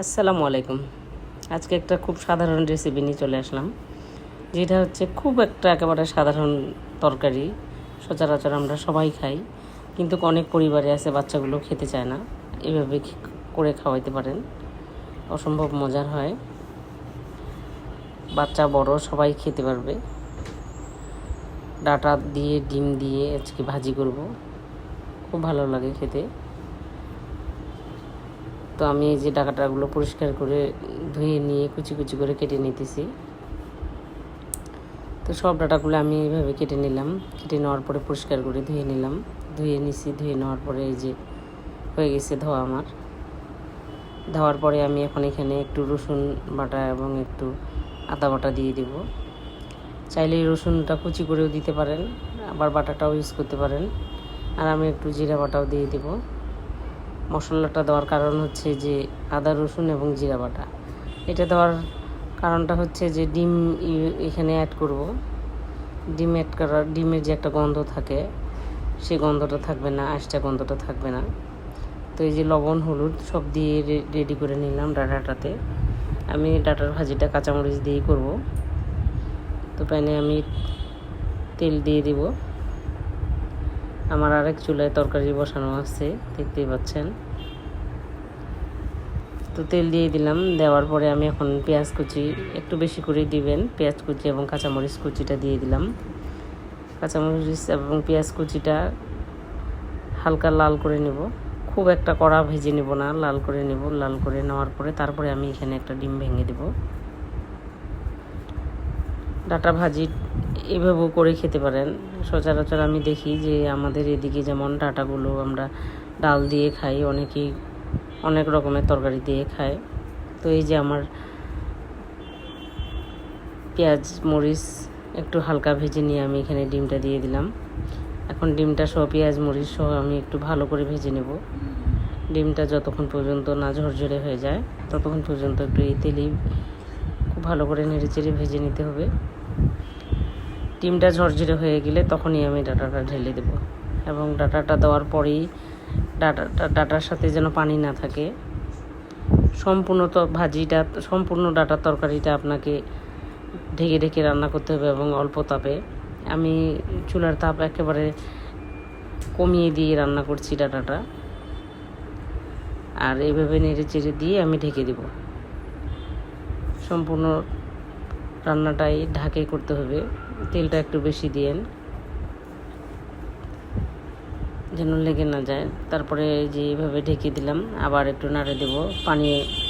আসসালামু আলাইকুম। আজকে একটা খুব সাধারণ রেসিপি নিয়ে চলে আসলাম, যেটা হচ্ছে খুব একটা একেবারে সাধারণ তরকারি। সচরাচর আমরা সবাই খাই, কিন্তু অনেক পরিবারে আছে বাচ্চাগুলো খেতে চায় না। এভাবে করে খাওয়াইতে পারেন, অসম্ভব মজার হয়। বাচ্চা বড় সবাই খেতে পারবে। ডাটা দিয়ে ডিম দিয়ে আজকে ভাজি করব, খুব ভালো লাগে খেতে। তো আমি এই যে ডাটাগুলো পরিষ্কার করে ধুয়ে নিয়ে কুচি কুচি করে কেটে নিতেছি। তো সব ডাটাগুলো আমি এইভাবে কেটে নিলাম। কেটে নেওয়ার পরে পরিষ্কার করে ধুয়ে নিলাম। ধুয়ে নেওয়ার পরে এই যে হয়ে গেছে ধোয়া আমার। ধোয়ার পরে আমি এখন এখানে একটু রসুন বাটা এবং একটু আদা বাটা দিয়ে দেব। চাইলে রসুনটা কুচি করেও দিতে পারেন, আবার বাটাটাও ইউজ করতে পারেন। আর আমি একটু জিরা বাটাও দিয়ে দেব। মশলাটা দেওয়ার কারণ হচ্ছে যে আদা রসুন এবং জিরা বাটা। এটা দেওয়ার কারণটা হচ্ছে যে ডিম এখানে অ্যাড করব। ডিমের যে একটা গন্ধ থাকে, সেই গন্ধটা থাকবে না, আঁশটা গন্ধটা থাকবে না। তো এই যে লবণ হলুদ সব দিয়ে রেডি করে নিলাম ডাটাটাতে। আমি ডাটার ভাজিটা কাঁচামরিচ দিয়েই করব। তো প্যানে আমি তেল দিয়ে দিব। আমার আরেক চুলায় তরকারি বসানো আছে, দেখতেই পাচ্ছেন। তো তেল দিয়ে দিলাম। দেওয়ার পরে আমি এখন পেঁয়াজ কুচি একটু বেশি করে দিবেন, পেঁয়াজ কুচি এবং কাঁচামরিচ কুচিটা দিয়ে দিলাম। কাঁচামরিচ এবং পেঁয়াজ কুচিটা হালকা লাল করে নেব, খুব একটা কড়া ভেজে নেব না, লাল করে নেব। লাল করে নেওয়ার পরে তারপরে আমি এখানে একটা ডিম ভেঙে দেব। ডাটা ভাজি এভাবেও করে খেতে পারেন। সচরাচর আমি দেখি যে আমাদের এদিকে যেমন ডাটাগুলো আমরা ডাল দিয়ে খাই, অনেকেই অনেক রকমের তরকারি দিয়ে খায়। তো এই যে আমার পেঁয়াজ মরিচ একটু হালকা ভেজে নিয়ে আমি এখানে ডিমটা দিয়ে দিলাম। এখন ডিমটা সহ পেঁয়াজ মরিচ সহ আমি একটু ভালো করে ভেজে নেব। ডিমটা যতক্ষণ পর্যন্ত না ঝরঝরে হয়ে যায় ততক্ষণ পর্যন্ত একটু এই তেলেই খুব ভালো করে নেড়েচেড়ে ভেজে নিতে হবে। ডিমটা ঝরঝরে হয়ে গেলে তখনই আমি ডাটাটা ঢেলে দেব। এবং ডাটাটা দেওয়ার পরেই ডাটার সাথে যেন পানি না থাকে। সম্পূর্ণ ডাটার তরকারিটা আপনাকে ঢেকে ঢেকে রান্না করতে হবে এবং অল্প তাপে। আমি চুলার তাপ একেবারে কমিয়ে দিয়ে রান্না করছি ডাটাটা। আর এইভাবে নেড়ে চেড়ে দিয়ে আমি ঢেকে দেব। সম্পূর্ণ রান্নাটাই ঢাকে করতে হবে। তেলটা একটু বেশি দিয়েন যেন লেগে না যায়। তারপরে যে এইভাবে ঢেকে দিলাম, আবার একটু নাড়ে দেব। পানি